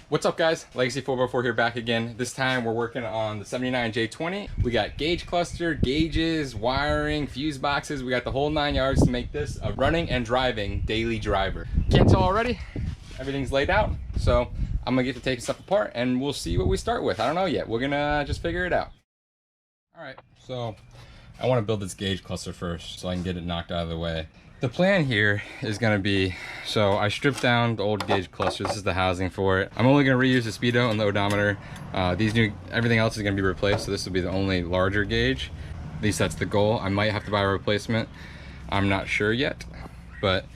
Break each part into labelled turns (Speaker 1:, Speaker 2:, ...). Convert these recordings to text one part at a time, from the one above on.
Speaker 1: What's up guys, Legacy 4x4 here back again. This time we're working on the 79J20. We got gauge cluster, gauges, wiring, fuse boxes. We got the whole 9 yards to make this a running and driving daily driver. Can't tell already, everything's laid out. So I'm gonna get to taking stuff apart and we'll see what we start with. I don't know yet, we're gonna just figure it out. All right, so I wanna build this gauge cluster first so I can get it knocked out of the way. The plan here is gonna be, so I stripped down the old gauge cluster. This is the housing for it. I'm only gonna reuse the speedo and the odometer. Everything else is gonna be replaced, so this will be the only larger gauge. At least that's the goal. I might have to buy a replacement. I'm not sure yet, but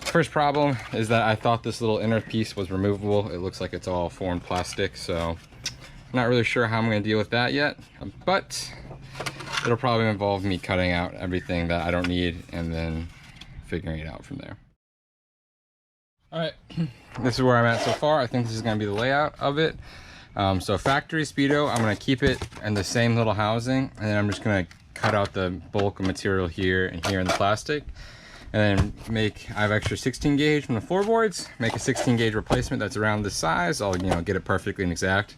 Speaker 1: first problem is that I thought this little inner piece was removable. It looks like it's all foreign plastic, so I'm not really sure how I'm gonna deal with that yet, but it'll probably involve me cutting out everything that I don't need and then figuring it out from there. All right, this is where I'm at so far. I think this is gonna be the layout of it. So factory speedo, I'm gonna keep it in the same little housing, and then I'm just gonna cut out the bulk of material here and here in the plastic, and then I have extra 16 gauge from the floorboards, make a 16 gauge replacement that's around this size. I'll get it perfectly and exact,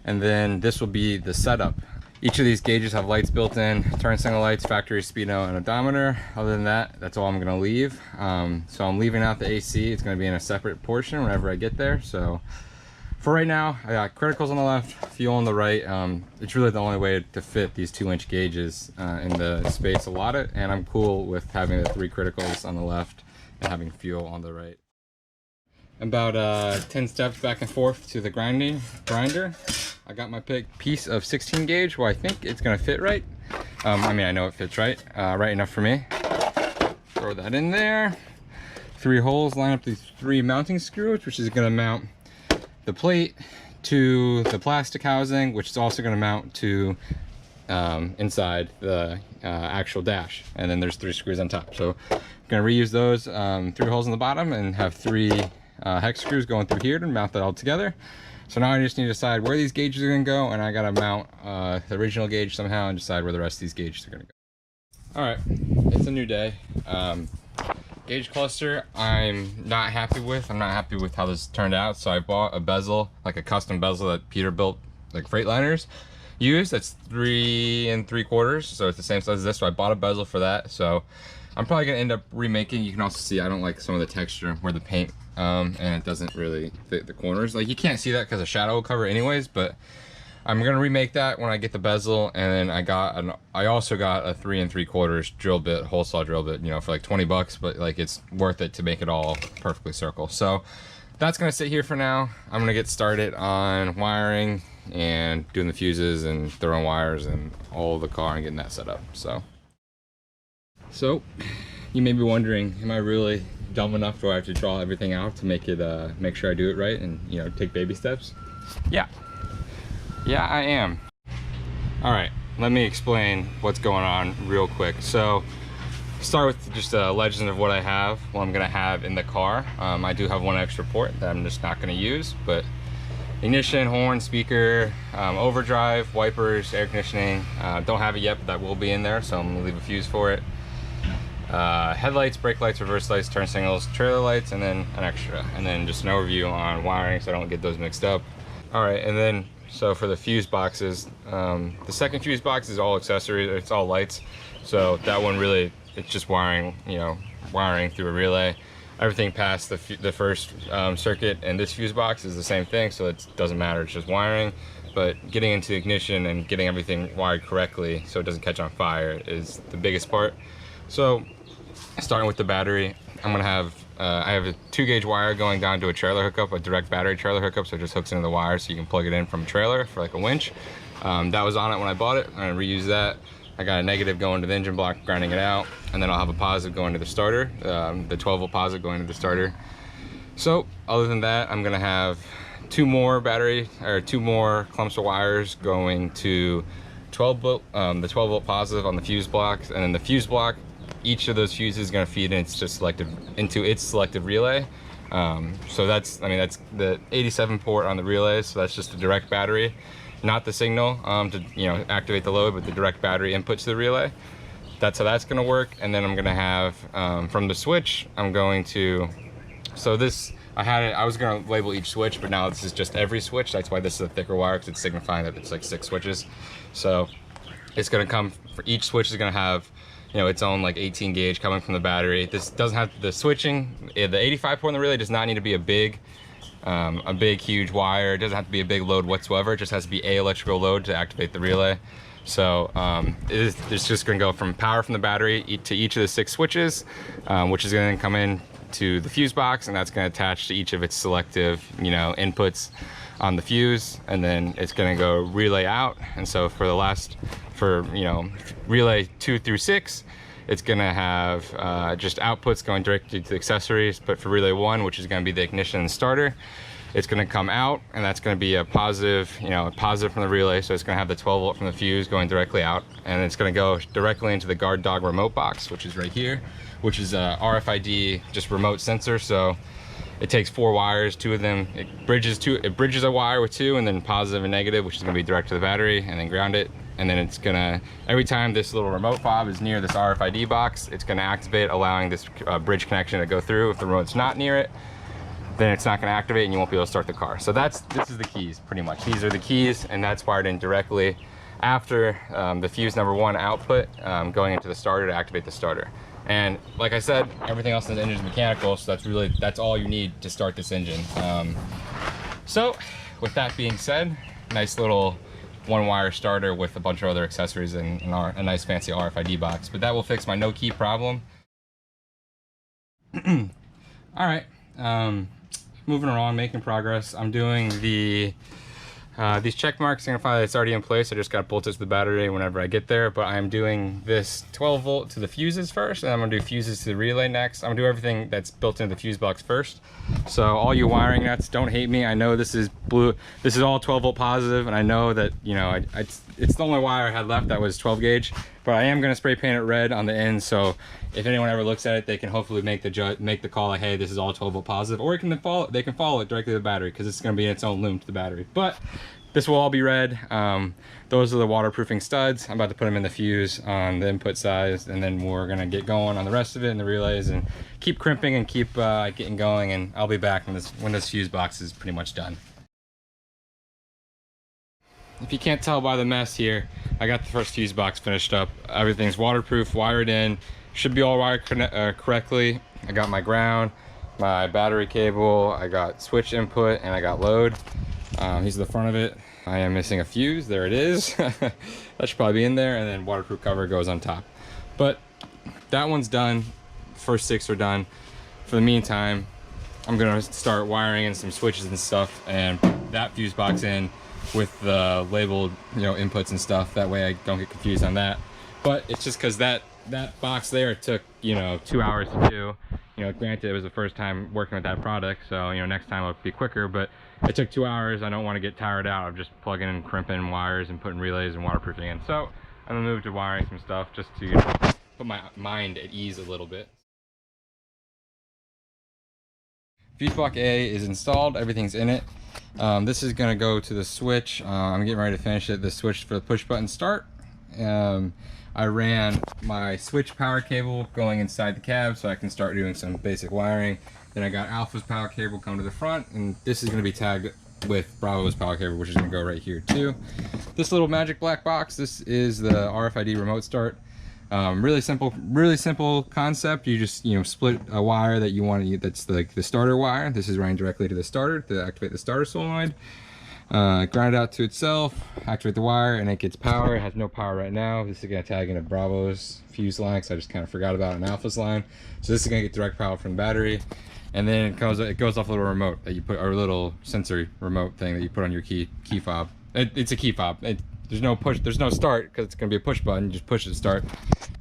Speaker 1: and then this will be the setup. Each of these gauges have lights built in, turn signal lights, factory speedo, and odometer. Other than that, that's all I'm gonna leave. So I'm leaving out the AC. It's gonna be in a separate portion whenever I get there. So for right now, I got criticals on the left, fuel on the right. It's really the only way to fit these 2-inch gauges in the space allotted, and I'm cool with having the 3 criticals on the left and having fuel on the right. About 10 steps back and forth to the grinder. I got my piece of 16 gauge. Well, I think it's gonna fit right. I mean, I know it fits right enough for me. Throw that in there. 3 holes, line up these 3 mounting screws, which is gonna mount the plate to the plastic housing, which is also gonna mount to inside the actual dash. And then there's 3 screws on top. So I'm gonna reuse those 3 holes in the bottom and have 3 hex screws going through here to mount that all together. So now I just need to decide where these gauges are gonna go, and I gotta mount the original gauge somehow and decide where the rest of these gauges are gonna go. All right, it's a new day. Gauge cluster, I'm not happy with. I'm not happy with how this turned out. So I bought a bezel, like a custom bezel that Peter built, like Freightliners use. That's 3 3/4, so it's the same size as this. So I bought a bezel for that. So I'm probably gonna end up remaking. You can also see I don't like some of the texture where the paint and it doesn't really fit the corners. Like, you can't see that because the shadow will cover anyways, but I'm gonna remake that when I get the bezel. And then I also got a 3 3/4 drill bit, hole saw drill bit, for like 20 bucks, but like it's worth it to make it all perfectly circle. So that's gonna sit here for now. I'm gonna get started on wiring and doing the fuses and throwing wires and all of the car and getting that set up. So you may be wondering, am I really dumb enough? Do I have to draw everything out to make it make sure I do it right and take baby steps? Yeah, I am. All right, let me explain what's going on real quick. So start with just a legend of what I'm gonna have in the car. I do have 1 extra port that I'm just not gonna use, but ignition, horn, speaker, overdrive, wipers, air conditioning. Don't have it yet, but that will be in there, so I'm gonna leave a fuse for it. Headlights, brake lights, reverse lights, turn signals, trailer lights, and then an extra. And then just an overview on wiring so I don't get those mixed up. All right, and then, so for the fuse boxes, the second fuse box is all accessories, it's all lights. So that one really, it's just wiring, wiring through a relay. Everything past the first circuit and this fuse box is the same thing, so it doesn't matter, it's just wiring. But getting into ignition and getting everything wired correctly so it doesn't catch on fire is the biggest part. So starting with the battery, I'm gonna have I have a 2 gauge wire going down to a trailer hookup, a direct battery trailer hookup, so it just hooks into the wire so you can plug it in from a trailer for like a winch. That was on it when I bought it. I'm gonna reuse that. I got a negative going to the engine block, grinding it out, and then I'll have a positive going to the starter, the 12-volt positive going to the starter. So other than that, I'm gonna have 2 more clumps of wires going to 12-volt, the 12-volt positive on the fuse blocks, and then the fuse block, each of those fuses is going to feed into its selective relay. So that's the 87 port on the relay, so that's just the direct battery, not the signal to activate the load, but the direct battery input to the relay. That's how that's going to work. And then I'm going to have from the switch, I'm going to, so this I was gonna label each switch, but now this is just every switch. That's why this is a thicker wire, because it's signifying that it's like 6 switches. So it's gonna come, for each switch is gonna have, you know, its own like 18 gauge coming from the battery. This doesn't have the switching. The 85 port in the relay does not need to be a big huge wire. It doesn't have to be a big load whatsoever. It just has to be a electrical load to activate the relay. So it's just going to go from power from the battery to each of the 6 switches, which is going to come in to the fuse box, and that's going to attach to each of its selective, you know, inputs on the fuse, and then it's going to go relay out. And so for you know, relay 2 through 6, it's going to have just outputs going directly to the accessories. But for relay 1, which is going to be the ignition and starter, it's going to come out, and that's going to be a positive, you know, a positive from the relay. So it's going to have the 12 volt from the fuse going directly out, and it's going to go directly into the guard dog remote box, which is right here, which is a RFID just remote sensor. So it takes 4 wires, 2 of them, it bridges a wire with 2, and then positive and negative, which is going to be direct to the battery, and then ground it. And then it's gonna, every time this little remote fob is near this RFID box, it's gonna activate, allowing this bridge connection to go through. If the remote's not near it, then it's not gonna activate and you won't be able to start the car. So this is the keys, pretty much. These are the keys, and that's wired in directly after the fuse number 1 output, going into the starter to activate the starter. And like I said, everything else in the engine is mechanical, so that's all you need to start this engine. So with that being said, nice little 1-wire starter with a bunch of other accessories and a nice fancy RFID box, but that will fix my no key problem. All right, moving along, making progress. I'm doing these check marks, signify that it's already in place. I just got bolted to the battery whenever I get there, but I'm doing this 12 volt to the fuses first, and I'm gonna do fuses to the relay next. I'm gonna do everything that's built into the fuse box first. So all you wiring nuts, don't hate me. I know this is blue. This is all 12 volt positive, and I know that, you know, it's the only wire I had left that was 12 gauge, but I am gonna spray paint it red on the end, so if anyone ever looks at it, they can hopefully make the call like, hey, this is all 12 volt positive, or they can follow it directly to the battery, because it's going to be its own loom to the battery. But this will all be red. Those are the waterproofing studs. I'm about to put them in the fuse on the input size, and then we're going to get going on the rest of it in the relays and keep crimping and keep getting going, and I'll be back when this fuse box is pretty much done. If you can't tell by the mess here, I got the first fuse box finished up. Everything's waterproof, wired in. Should be all wired correctly. I got my ground, my battery cable, I got switch input, and I got load. Here's the front of it. I am missing a fuse. There it is. That should probably be in there, and then waterproof cover goes on top. But that one's done. First 6 are done. For the meantime, I'm gonna start wiring in some switches and stuff, and put that fuse box in with the labeled, you know, inputs and stuff. That way I don't get confused on that. But it's just because that box there took, you know, 2 hours to do. You know, granted, it was the first time working with that product, so, you know, next time it'll be quicker, but it took 2 hours. I don't want to get tired out of just plugging and crimping wires and putting relays and waterproofing in. So I'm gonna move to wiring some stuff just to, you know, put my mind at ease a little bit. Fuse block A is installed, everything's in it. This is gonna go to the switch. I'm getting ready to finish it. The switch for the push button start. I ran my switch power cable going inside the cab so I can start doing some basic wiring. Then I got Alpha's power cable coming to the front, and this is going to be tagged with Bravo's power cable, which is going to go right here too. This little magic black box, this is the RFID remote start. Really simple concept. You just, you know, split a wire that you want to, that's like the starter wire. This is running directly to the starter to activate the starter solenoid. Ground it out to itself, activate the wire, and it gets power. It has no power right now. This is going to tag into Bravo's fuse line, so I just kind of forgot about an Alpha's line. So this is going to get direct power from the battery, and then it goes off a little remote that you put, or a little sensory remote thing that you put on your key fob. It's a key fob. There's no push, there's no start, because it's going to be a push button. You just push it to start,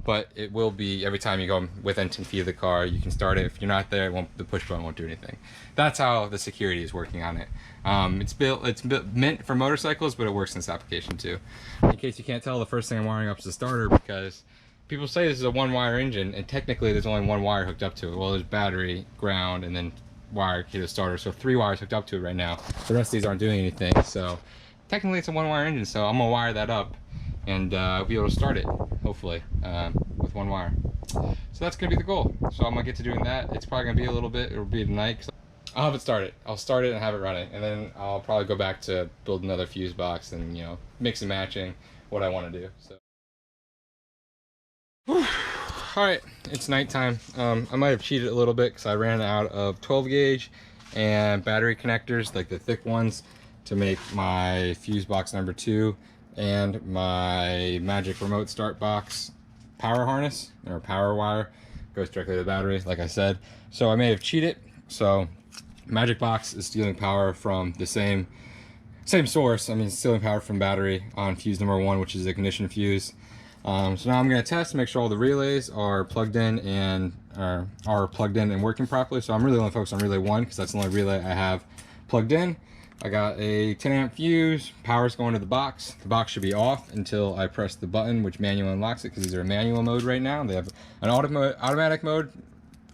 Speaker 1: but it will be every time you go within 10 feet of the car, you can start it. If you're not there, the push button won't do anything. That's how the security is working on it. It's meant for motorcycles, but it works in this application too. In case you can't tell, the first thing I'm wiring up is the starter, because people say this is a 1-wire engine, and technically there's only 1 wire hooked up to it. Well, there's battery, ground, and then wire to the starter. So 3 wires hooked up to it right now. The rest of these aren't doing anything. So technically it's a 1-wire engine, so I'm gonna wire that up and be able to start it, hopefully, with 1 wire. So that's gonna be the goal. So I'm gonna get to doing that. It's probably gonna be a little bit, it'll be tonight. I'll have it started. I'll start it and have it running, and then I'll probably go back to build another fuse box and, you know, mix and matching what I want to do. So. All right, it's nighttime. I might have cheated a little bit because I ran out of 12 gauge and battery connectors, like the thick ones, to make my fuse box number 2 and my magic remote start box power harness, or power wire goes directly to the battery, like I said. So I may have cheated. So magic box is stealing power from the same source. I mean, stealing power from battery on fuse number 1, which is the ignition fuse. So now I'm going to test, make sure all the relays are plugged in and working properly. So I'm really only focused on relay 1 because that's the only relay I have plugged in. I got a 10 amp fuse, power's going to the box. The box should be off until I press the button, which manual unlocks it, because these are in manual mode right now. They have an automatic mode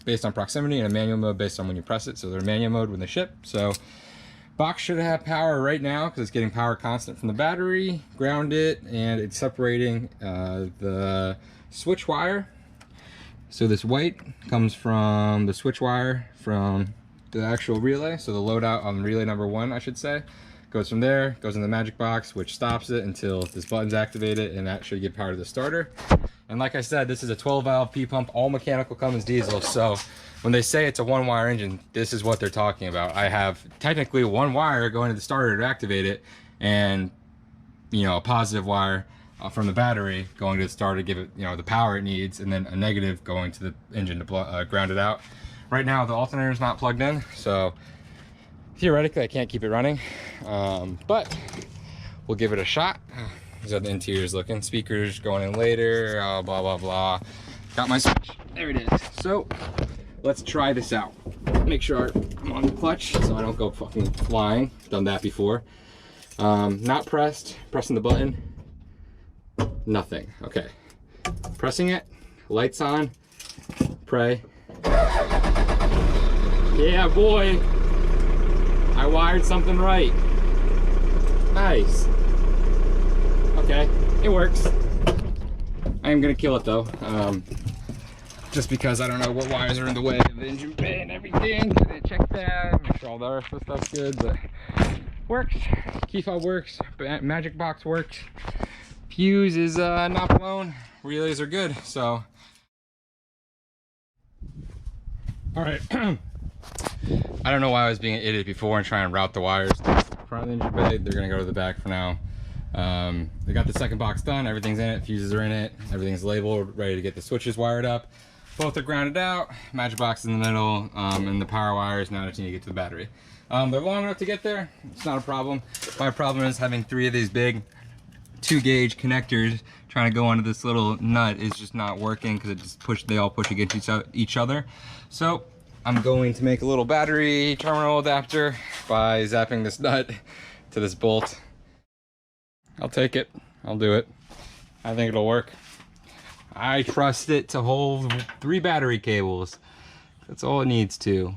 Speaker 1: based on proximity and a manual mode based on when you press it. So they're manual mode when they ship. So box should have power right now because it's getting power constant from the battery, ground it, and it's separating the switch wire. So this white comes from the switch wire from the actual relay. So the loadout on relay number 1, I should say, goes from there, goes in the magic box, which stops it until this button's activated, and that should give power to the starter. And like I said, this is a 12 valve P pump, all mechanical Cummins diesel. So when they say it's a 1-wire engine, this is what they're talking about. I have technically 1 wire going to the starter to activate it, and, you know, a positive wire from the battery going to the starter to give it, you know, the power it needs, and then a negative going to the engine to ground it out. Right now the alternator is not plugged in, so theoretically I can't keep it running, but we'll give it a shot. These are the interiors looking. Speakers going in later, blah blah blah. Got my switch, there it is. So let's try this out. Make sure I'm on the clutch so I don't go fucking flying. Done that before. Not pressed, pressing the button, nothing. Okay, pressing it, lights on, pray. Yeah, boy, I wired something right. Nice. Okay, it works. I am gonna kill it though, just because I don't know what wires are in the way of the engine bay and everything. I didn't check that, make sure all the rest of the stuff's good, but works. Key fob works, magic box works. Fuse is not blown. Relays are good, so. All right. I don't know why I was being an idiot before and trying to route the wires to the front of the engine bay. They're gonna go to the back for now. They got the second box done, everything's in it, fuses are in it, everything's labeled, ready to get the switches wired up. Both are grounded out, magic box in the middle, and the power wires now just need to get to the battery. They're long enough to get there, it's not a problem. My problem is having 3 of these big 2 gauge connectors trying to go onto this little nut is just not working because it just they all push against each other. So I'm going to make a little battery terminal adapter by zapping this nut to this bolt. I'll take it, I'll do it. I think it'll work. I trust it to hold 3 battery cables. That's all it needs to.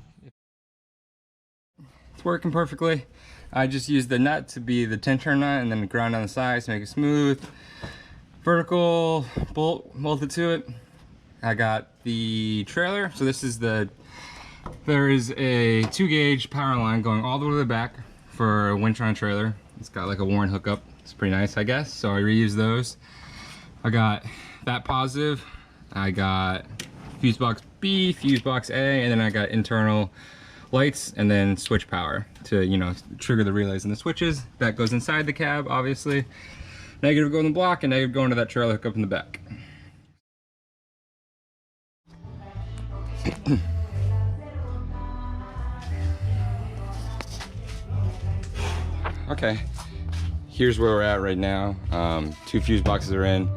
Speaker 1: It's working perfectly. I just used the nut to be the tension nut and then the ground on the sides to make it smooth. Vertical bolt bolted to it. I got the trailer. So this is there is a 2 gauge power line going all the way to the back for a Wintron trailer. It's got like a Warren hookup. It's pretty nice, I guess. So I reused those. I got that positive. I got fuse box B, fuse box A, and then I got internal lights and then switch power to, you know, trigger the relays and the switches. That goes inside the cab, obviously. Negative going to the block and negative going to that trailer hookup in the back. Okay, here's where we're at right now. 2 fuse boxes are in.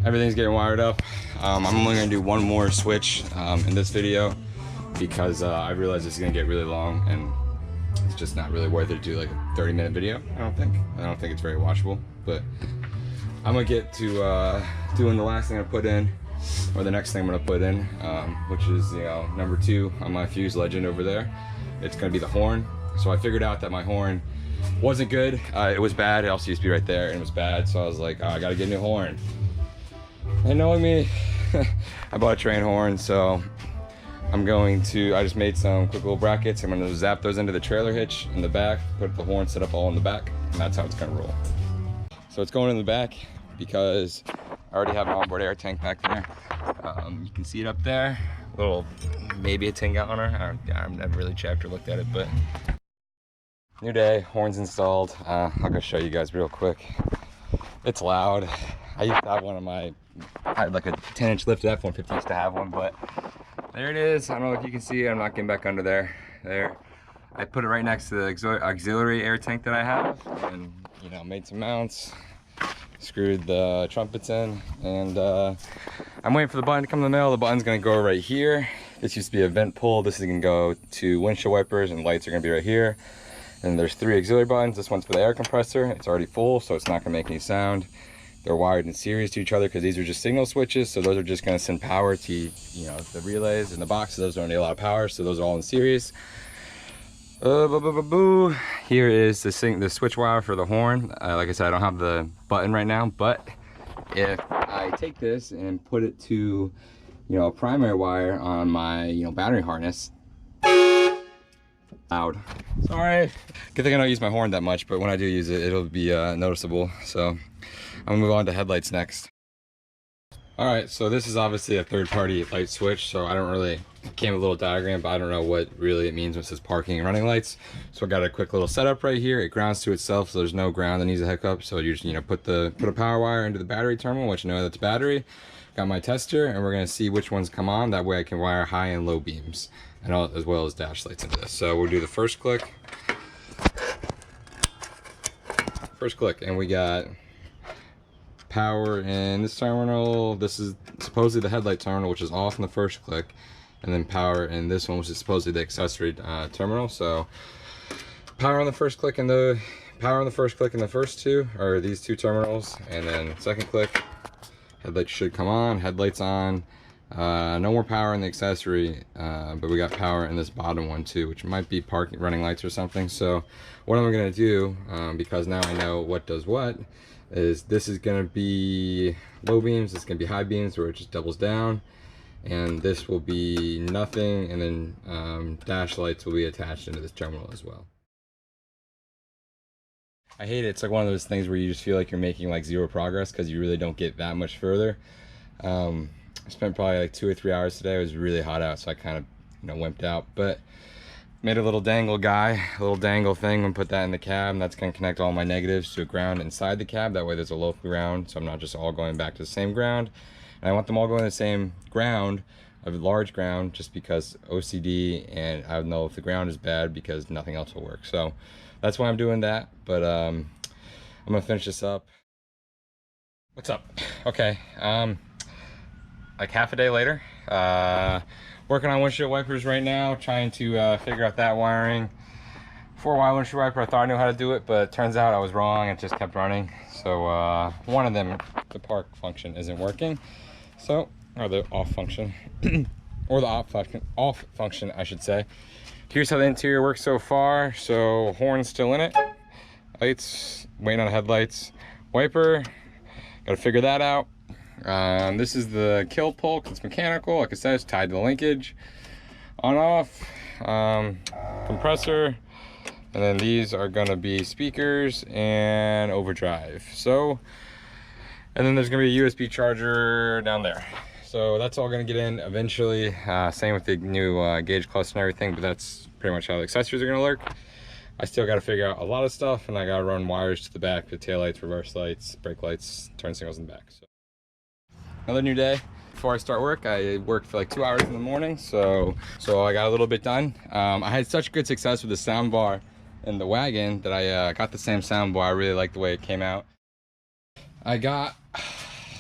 Speaker 1: Everything's getting wired up. I'm only gonna do 1 more switch in this video because I realize this is gonna get really long and it's just not really worth it to do like a 30-minute video. I don't think it's very watchable, but I'm gonna get to doing the last thing I put in, or the next thing I'm gonna put in, which is, you know, number 2 on my fuse legend over there. It's gonna be the horn. So I figured out that my horn wasn't good. It was bad. It also used to be right there and it was bad. So I was like, oh, I gotta get a new horn. And knowing me, I bought a train horn. So I just made some quick little brackets. I'm gonna zap those into the trailer hitch in the back, put the horn set up all in the back, and that's how it's gonna roll. So it's going in the back because I already have an onboard air tank back there. You can see it up there, little, maybe a 10-galloner. I've never really checked or looked at it, but new day, horns installed. I'll go show you guys real quick. It's loud. I used to have one of my, I had like a 10-inch lift F-150 used to have one, but there it is. I don't know if you can see it. I'm not getting back under there. There. I put it right next to the auxiliary air tank that I have, and you know, made some mounts, screwed the trumpets in, and I'm waiting for the button to come in the mail. The button's gonna go right here. This used to be a vent pull. This is gonna go to windshield wipers, and lights are gonna be right here. And there's 3 auxiliary buttons. This one's for the air compressor. It's already full, so it's not gonna make any sound. They're wired in series to each other because these are just signal switches, so those are just going to send power to, you know, the relays and the boxes. Those don't need a lot of power, so those are all in series. Here is the switch wire for the horn. Like I said, I don't have the button right now, but if I take this and put it to, you know, a primary wire on my, you know, battery harness, loud. Sorry. Good thing I don't use my horn that much, but when I do use it, it'll be noticeable. So I'm gonna move on to headlights next. All right, so this is obviously a third-party light switch, so I don't really, came with a little diagram, but I don't know what really it means when it says parking and running lights. So I got a quick little setup right here. It grounds to itself, so there's no ground that needs to hook up. So you just, you know, put a power wire into the battery terminal, which you know that's battery. Got my tester, and we're gonna see which ones come on. That way I can wire high and low beams, and as well as dash lights into this. So we'll do the first click. And we got power in this terminal. This is supposedly the headlight terminal, which is off in the first click, and then power in this one, which is supposedly the accessory terminal. So power on the first click and the first 2 are these 2 terminals, and then second click, headlights should come on. Headlights on. No more power in the accessory, but we got power in this bottom one too, which might be parking running lights or something. So what I'm gonna do, because now I know what does what, is this is gonna be low beams, this is gonna be high beams where it just doubles down, and this will be nothing, and then dash lights will be attached into this terminal as well. I hate it. It's like one of those things where you just feel like you're making like 0 progress because you really don't get that much further. I spent probably like 2 or 3 hours today. It was really hot out, so I kind of, you know, wimped out, but made a little dangle thing, and put that in the cab, and that's going to connect all my negatives to a ground inside the cab. That way there's a local ground, so I'm not just all going back to the same ground. And I want them all going to the same ground, a large ground, just because OCD, and I don't know if the ground is bad because nothing else will work. So that's why I'm doing that, but I'm gonna finish this up. What's up? Okay, like half a day later, working on windshield wipers right now, trying to figure out that wiring. 4-wire windshield wiper, I thought I knew how to do it, but it turns out I was wrong. It just kept running. So one of them, the park function, isn't working. So, or the off function, or the off function, I should say. Here's how the interior works so far. So horn's still in it. Lights, waiting on headlights. Wiper, gotta figure that out. This is the kill pull, 'cause it's mechanical. Like I said, it's tied to the linkage. On off, compressor, and then these are gonna be speakers and overdrive. So, and then there's gonna be a USB charger down there. So that's all gonna get in eventually. Same with the new Guage cluster and everything, but that's pretty much how the accessories are gonna work. I still gotta figure out a lot of stuff, and I gotta run wires to the back, the tail lights, reverse lights, brake lights, turn signals in the back. So another new day. Before I start work, I worked for like 2 hours in the morning, so I got a little bit done. I had such good success with the sound bar in the wagon that I got the same sound bar. I really like the way it came out. I got,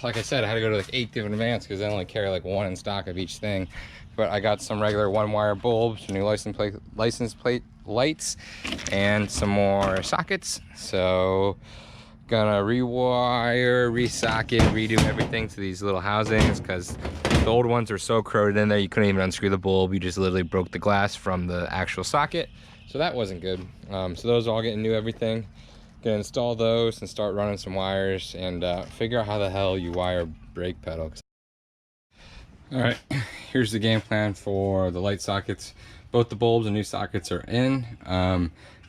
Speaker 1: like I said, I had to go to like 8 different vans because I only carry like 1 in stock of each thing. But I got some regular 1-wire bulbs, new license plate lights, and some more sockets. So gonna rewire, resocket, redo everything to these little housings, because the old ones are so corroded in there you couldn't even unscrew the bulb. You just literally broke the glass from the actual socket, so that wasn't good. So those are all getting new everything. Gonna install those and start running some wires and figure out how the hell you wire brake pedal. All right, here's the game plan for the light sockets. Both the bulbs and new sockets are in.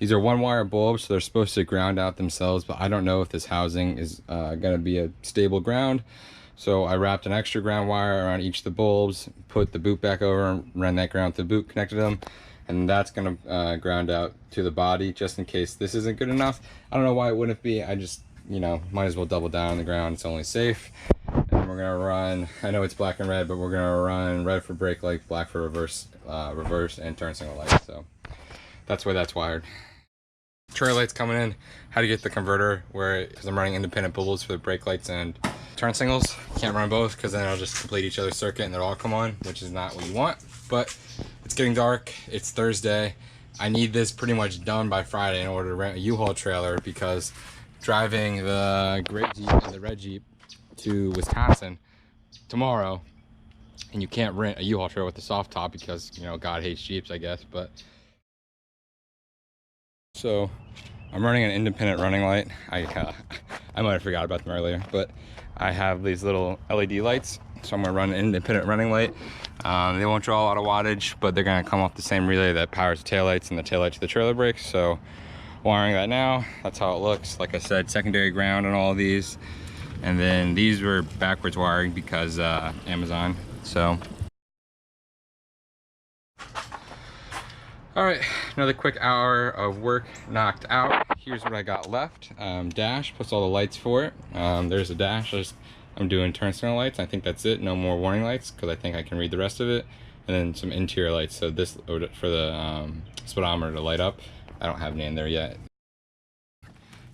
Speaker 1: These are 1-wire bulbs, so they're supposed to ground out themselves, but I don't know if this housing is gonna be a stable ground. So I wrapped an extra ground wire around each of the bulbs, put the boot back over and ran that ground to the boot, connected them, and that's gonna ground out to the body just in case this isn't good enough. I don't know why it wouldn't be. I just, you know, might as well double down on the ground. It's only safe. And we're gonna run, I know it's black and red, but we're gonna run red for brake light, black for reverse and turn signal light. So that's where that's wired. Trailer lights coming in. How to get the converter where, because I'm running independent bulbs for the brake lights and turn signals. Can't run both because then I'll just complete each other's circuit and they'll all come on, which is not what you want. But it's getting dark. It's Thursday. I need this pretty much done by Friday in order to rent a U-Haul trailer, because driving the gray Jeep and the red Jeep to Wisconsin tomorrow, and you can't rent a U-Haul trailer with a soft top because, you know, God hates Jeeps, I guess. But so I'm running an independent running light. I might have forgot about them earlier, but I have these little LED lights, so I'm gonna run an independent running light. They won't draw a lot of wattage, but they're gonna come off the same relay that powers the taillights and the taillight to the trailer brakes. So wiring that now, that's how it looks. Like I said, secondary ground on all of these. And then these were backwards wiring because Amazon. So all right, another quick hour of work knocked out. Here's what I got left. Dash puts all the lights for it. There's a dash. I'm doing turn signal lights. I think that's it. No more warning lights because I think I can read the rest of it. And then some interior lights. So this for the speedometer to light up. I don't have any in there yet.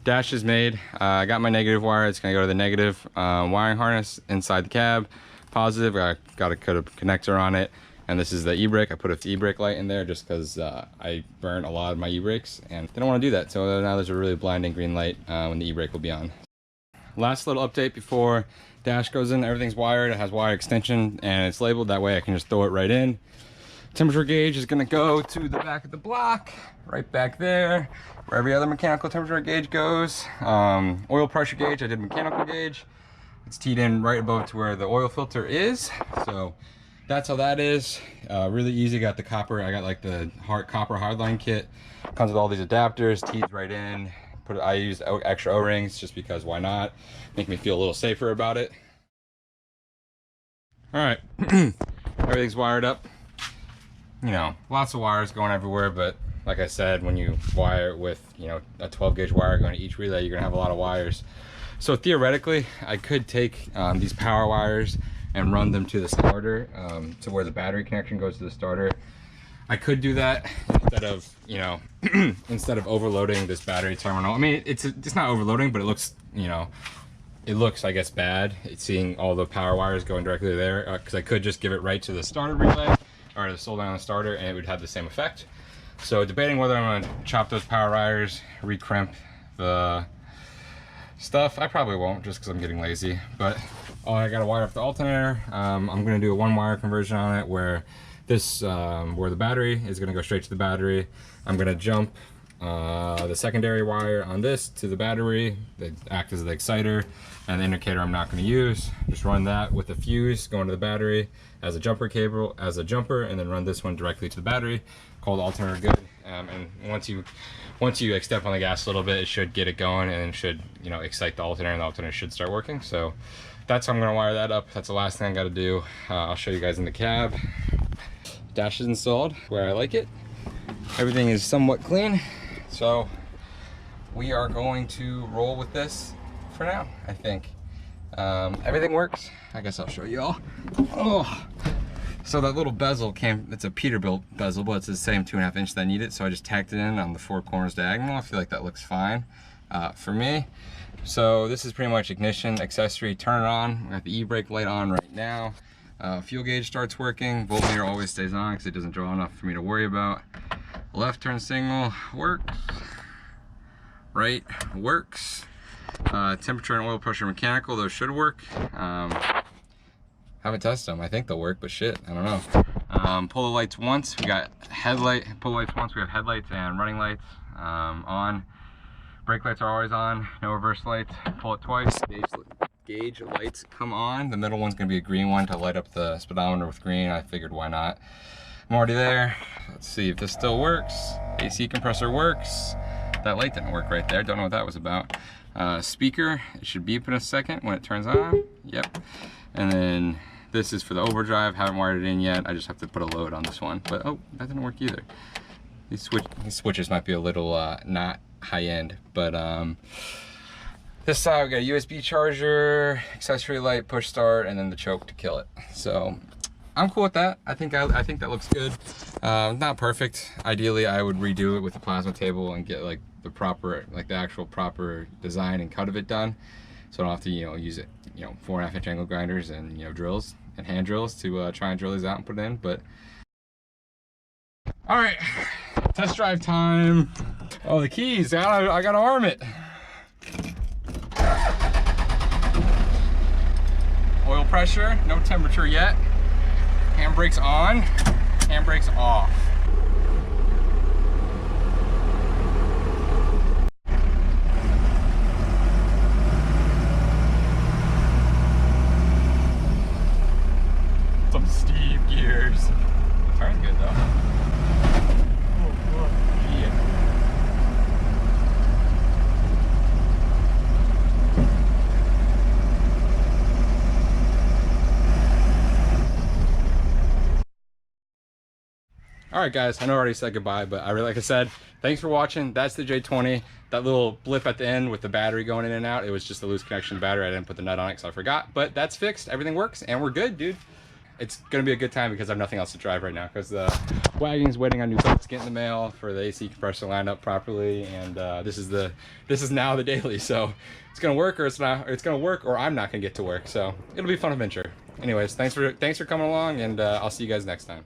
Speaker 1: Dash is made. I got my negative wire. It's gonna go to the negative wiring harness inside the cab. Positive. I got a connector on it. And this is the e-brake. I put a e-brake light in there just because I burn a lot of my e-brakes and they don't want to do that. So now there's a really blinding green light when the e-brake will be on. Last little update before dash goes in. Everything's wired. It has wire extension and it's labeled. That way I can just throw it right in. Temperature gauge is going to go to the back of the block, right back there, where every other mechanical temperature gauge goes. Oil pressure gauge, I did mechanical gauge. It's teed in right above to where the oil filter is. So that's how that is. Really easy. Got the copper. I got like the copper hardline kit. Comes with all these adapters, tees right in. I use extra O-rings just because why not? Make me feel a little safer about it. All right, everything's wired up. You know, lots of wires going everywhere, but like I said, when you wire with, you know, a 12 gauge wire going to each relay, you're gonna have a lot of wires. So theoretically, I could take these power wires and run them to the starter, to where the battery connection goes to the starter. I could do that instead of, you know, instead of overloading this battery terminal. I mean, it's not overloading, but it looks, you know, it looks, I guess, bad. It's seeing all the power wires going directly there, because I could just give it right to the starter relay or the solder on the starter and it would have the same effect. So debating whether I'm gonna chop those power wires, recrimp the stuff. I probably won't just because I'm getting lazy, but I gotta wire up the alternator. I'm gonna do a 1-wire conversion on it where this, where the battery is gonna go straight to the battery. I'm gonna jump the secondary wire on this to the battery. They act as the exciter, and the indicator I'm not gonna use. Just run that with a fuse going to the battery as a jumper cable, as a jumper, and then run this one directly to the battery. Call the alternator good. And once you step on the gas a little bit, it should get it going and it should, you know, excite the alternator, and the alternator should start working. So that's how I'm gonna wire that up. That's the last thing I gotta do. I'll show you guys in the cab. Dash is installed where I like it. Everything is somewhat clean. So we are going to roll with this for now, I think. Everything works. I guess I'll show you all. Oh, so that little bezel it's a Peterbilt bezel, but it's the same 2.5 inch that I need it. So I just tacked it in on the 4 corners diagonal. I feel like that looks fine for me. So this is pretty much ignition, accessory, turn it on. I got the e-brake light on right now. Fuel gauge starts working. Voltmeter always stays on because it doesn't draw enough for me to worry about. Left turn signal works. Right works. Temperature and oil pressure mechanical, those should work. Haven't tested them. I think they'll work, but shit, I don't know. Pull the lights once. We got pull lights once. We have headlights and running lights on. Brake lights are always on. No reverse lights. Pull it twice. Guage lights come on. The middle one's gonna be a green one to light up the speedometer with green. I figured why not. I'm already there. Let's see if this still works. AC compressor works. That light didn't work right there. Don't know what that was about. Speaker, it should beep in a second when it turns on. Yep. And then this is for the overdrive. Haven't wired it in yet. I just have to put a load on this one. But oh, that didn't work either. These switches might be a little not high end, but this side we got a USB charger, accessory light, push start, and then the choke to kill it. So I'm cool with that. I think that looks good. Not perfect. Ideally, I would redo it with the plasma table and get like the proper, like the actual proper design and cut of it done, so I don't have to use it 4.5-inch angle grinders and drills and hand drills to try and drill these out and put it in. But all right, test drive time. Oh, the keys, I gotta arm it. Oil pressure, no temperature yet. Handbrakes on, handbrakes off. Some Steve gears. Turns good though. All right, guys, I know I already said goodbye, but like I said, thanks for watching. That's the J20. That little blip at the end with the battery going in and out, it was just a loose connection battery. I didn't put the nut on it, so I forgot, but that's fixed. Everything works, and we're good, dude. It's gonna be a good time because I have nothing else to drive right now, because the wagon's waiting on new bolts to get in the mail for the AC compressor lined up properly, and this is now the daily, so it's gonna work or it's not. It's gonna work or I'm not gonna get to work, so it'll be a fun adventure. Anyways, thanks for coming along, and I'll see you guys next time.